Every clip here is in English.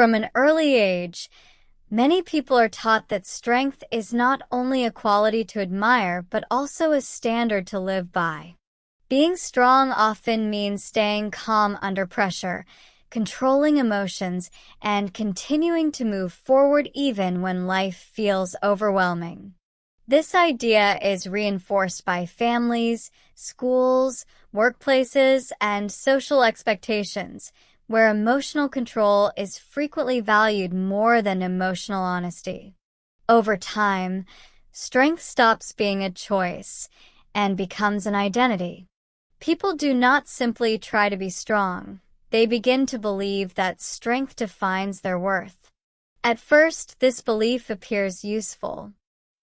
From an early age, many people are taught that strength is not only a quality to admire, but also a standard to live by. Being strong often means staying calm under pressure, controlling emotions, and continuing to move forward even when life feels overwhelming. This idea is reinforced by families, schools, workplaces, and social expectations, where emotional control is frequently valued more than emotional honesty. Over time, strength stops being a choice and becomes an identity. People do not simply try to be strong. They begin to believe that strength defines their worth. At first, this belief appears useful.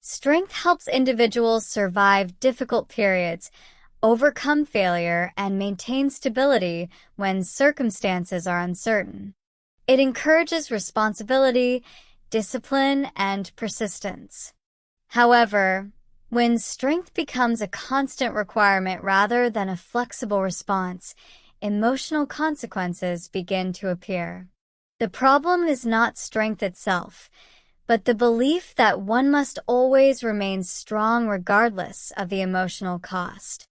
Strength helps individuals survive difficult periods, overcome failure, and maintain stability when circumstances are uncertain. It encourages responsibility, discipline, and persistence. However, when strength becomes a constant requirement rather than a flexible response, emotional consequences begin to appear. The problem is not strength itself, but the belief that one must always remain strong regardless of the emotional cost.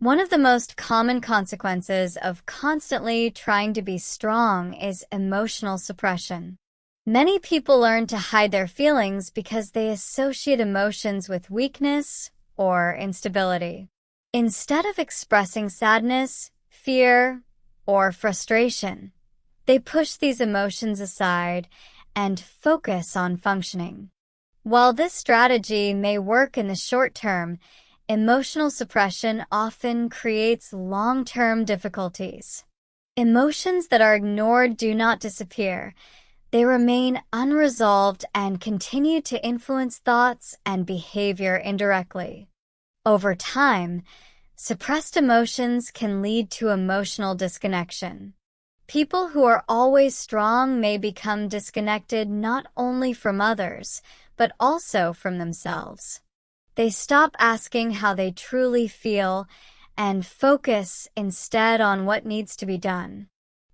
One of the most common consequences of constantly trying to be strong is emotional suppression. Many people learn to hide their feelings because they associate emotions with weakness or instability. Instead of expressing sadness, fear, or frustration, they push these emotions aside and focus on functioning. While this strategy may work in the short term, emotional suppression often creates long-term difficulties. Emotions that are ignored do not disappear. They remain unresolved and continue to influence thoughts and behavior indirectly. Over time, suppressed emotions can lead to emotional disconnection. People who are always strong may become disconnected not only from others, but also from themselves. They stop asking how they truly feel and focus instead on what needs to be done.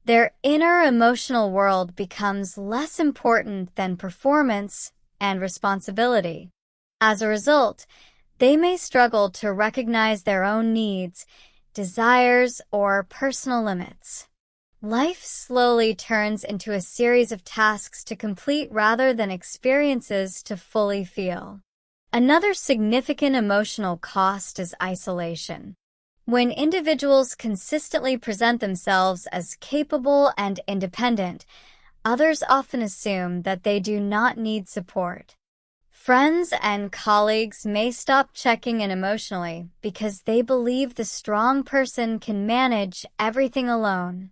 Their inner emotional world becomes less important than performance and responsibility. As a result, they may struggle to recognize their own needs, desires, or personal limits. Life slowly turns into a series of tasks to complete rather than experiences to fully feel. Another significant emotional cost is isolation. When individuals consistently present themselves as capable and independent, others often assume that they do not need support. Friends and colleagues may stop checking in emotionally because they believe the strong person can manage everything alone.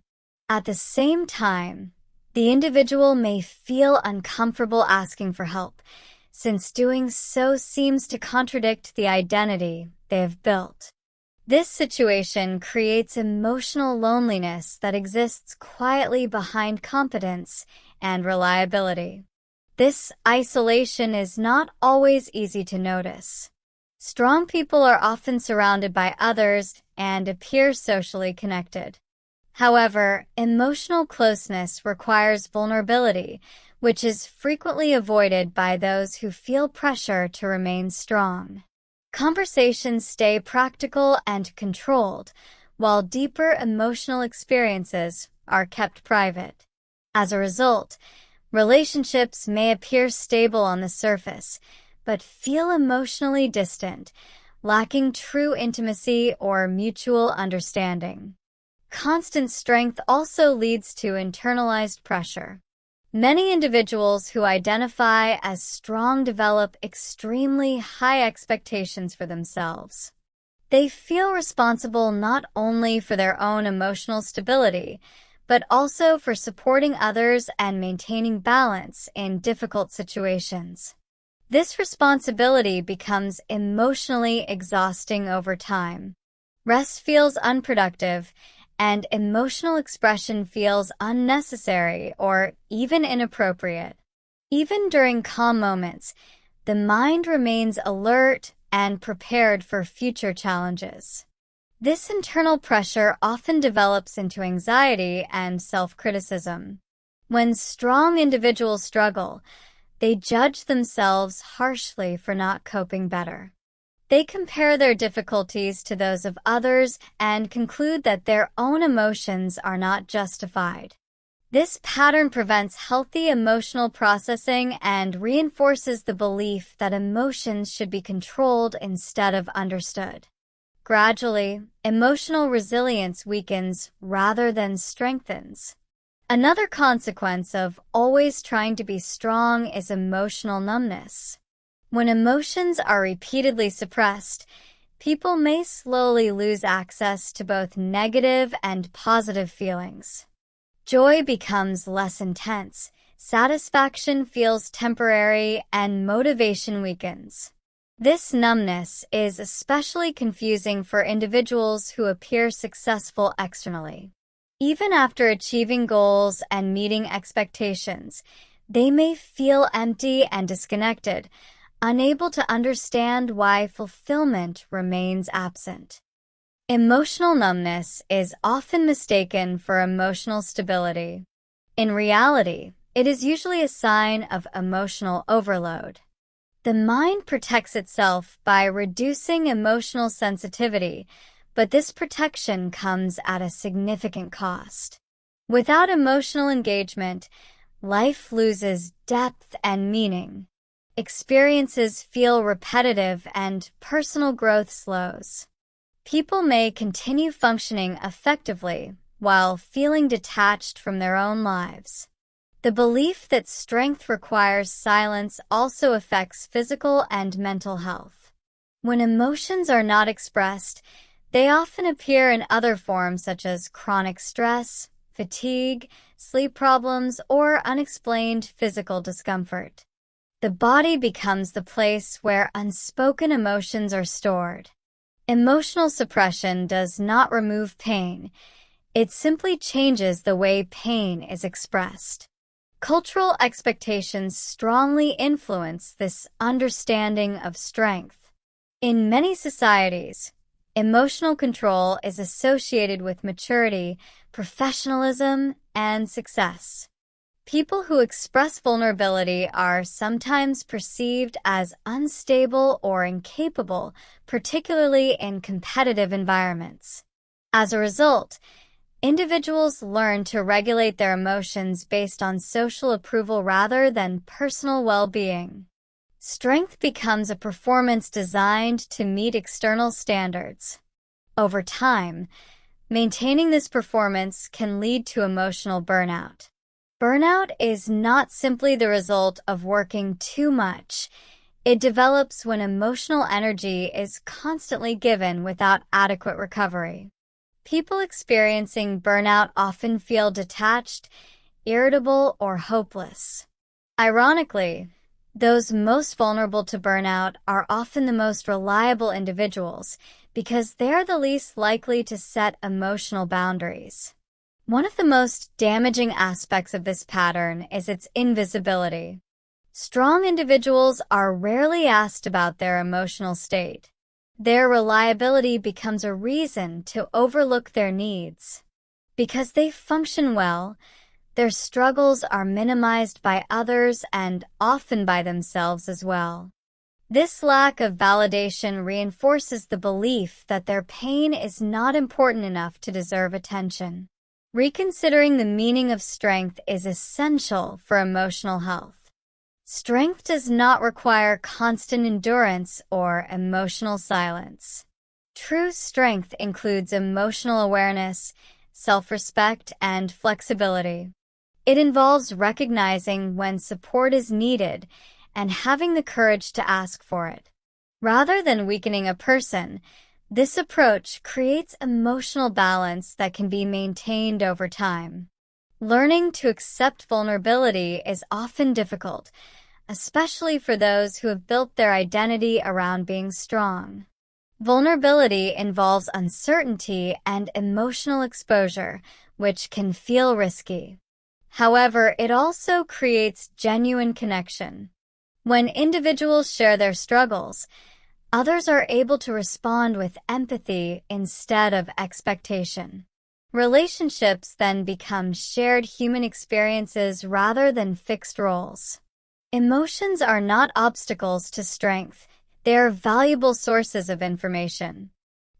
At the same time, the individual may feel uncomfortable asking for help, since doing so seems to contradict the identity they have built. This situation creates emotional loneliness that exists quietly behind competence and reliability. This isolation is not always easy to notice. Strong people are often surrounded by others and appear socially connected. However, emotional closeness requires vulnerability, which is frequently avoided by those who feel pressure to remain strong. Conversations stay practical and controlled, while deeper emotional experiences are kept private. As a result, relationships may appear stable on the surface, but feel emotionally distant, lacking true intimacy or mutual understanding. Constant strength also leads to internalized pressure. Many individuals who identify as strong develop extremely high expectations for themselves. They feel responsible not only for their own emotional stability, but also for supporting others and maintaining balance in difficult situations. This responsibility becomes emotionally exhausting over time. Rest feels unproductive, and emotional expression feels unnecessary or even inappropriate. Even during calm moments, the mind remains alert and prepared for future challenges. This internal pressure often develops into anxiety and self-criticism. When strong individuals struggle, they judge themselves harshly for not coping better. They compare their difficulties to those of others and conclude that their own emotions are not justified. This pattern prevents healthy emotional processing and reinforces the belief that emotions should be controlled instead of understood. Gradually, emotional resilience weakens rather than strengthens. Another consequence of always trying to be strong is emotional numbness. When emotions are repeatedly suppressed, people may slowly lose access to both negative and positive feelings. Joy becomes less intense, satisfaction feels temporary, and motivation weakens. This numbness is especially confusing for individuals who appear successful externally. Even after achieving goals and meeting expectations, they may feel empty and disconnected, unable to understand why fulfillment remains absent. Emotional numbness is often mistaken for emotional stability. In reality, it is usually a sign of emotional overload. The mind protects itself by reducing emotional sensitivity, but this protection comes at a significant cost. Without emotional engagement, life loses depth and meaning. Experiences feel repetitive and personal growth slows. People may continue functioning effectively while feeling detached from their own lives. The belief that strength requires silence also affects physical and mental health. When emotions are not expressed, they often appear in other forms such as chronic stress, fatigue, sleep problems, or unexplained physical discomfort. The body becomes the place where unspoken emotions are stored. Emotional suppression does not remove pain. It simply changes the way pain is expressed. Cultural expectations strongly influence this understanding of strength. In many societies, emotional control is associated with maturity, professionalism, and success. People who express vulnerability are sometimes perceived as unstable or incapable, particularly in competitive environments. As a result, individuals learn to regulate their emotions based on social approval rather than personal well-being. Strength becomes a performance designed to meet external standards. Over time, maintaining this performance can lead to emotional burnout. Burnout is not simply the result of working too much. It develops when emotional energy is constantly given without adequate recovery. People experiencing burnout often feel detached, irritable, or hopeless. Ironically, those most vulnerable to burnout are often the most reliable individuals because they're the least likely to set emotional boundaries. One of the most damaging aspects of this pattern is its invisibility. Strong individuals are rarely asked about their emotional state. Their reliability becomes a reason to overlook their needs. Because they function well, their struggles are minimized by others and often by themselves as well. This lack of validation reinforces the belief that their pain is not important enough to deserve attention. Reconsidering the meaning of strength is essential for emotional health. Strength does not require constant endurance or emotional silence. True strength includes emotional awareness, self-respect, and flexibility. It involves recognizing when support is needed and having the courage to ask for it. Rather than weakening a person, this approach creates emotional balance that can be maintained over time. Learning to accept vulnerability is often difficult, especially for those who have built their identity around being strong. Vulnerability involves uncertainty and emotional exposure, which can feel risky. However, it also creates genuine connection. When individuals share their struggles, others are able to respond with empathy instead of expectation. Relationships then become shared human experiences rather than fixed roles. Emotions are not obstacles to strength. They are valuable sources of information.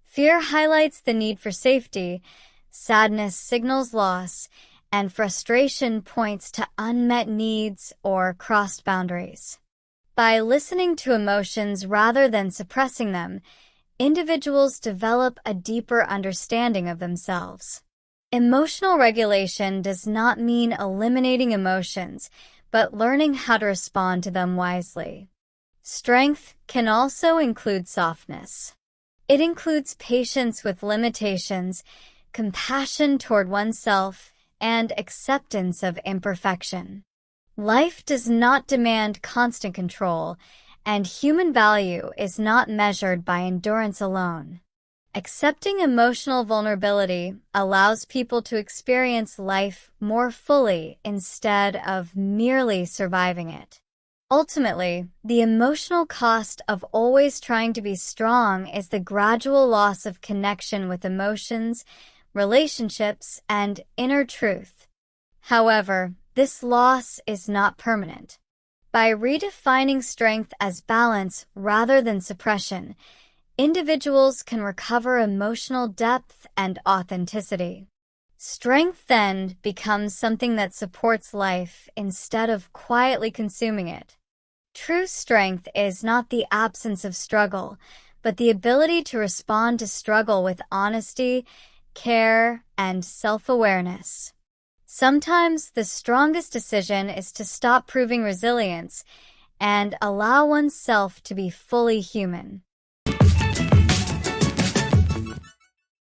Fear highlights the need for safety, sadness signals loss, and frustration points to unmet needs or crossed boundaries. By listening to emotions rather than suppressing them, individuals develop a deeper understanding of themselves. Emotional regulation does not mean eliminating emotions, but learning how to respond to them wisely. Strength can also include softness. It includes patience with limitations, compassion toward oneself, and acceptance of imperfection. Life does not demand constant control, and human value is not measured by endurance alone. Accepting emotional vulnerability allows people to experience life more fully instead of merely surviving it. Ultimately, the emotional cost of always trying to be strong is the gradual loss of connection with emotions, relationships, and inner truth. However, this loss is not permanent. By redefining strength as balance rather than suppression, individuals can recover emotional depth and authenticity. Strength then becomes something that supports life instead of quietly consuming it. True strength is not the absence of struggle, but the ability to respond to struggle with honesty, care, and self-awareness. Sometimes the strongest decision is to stop proving resilience and allow oneself to be fully human.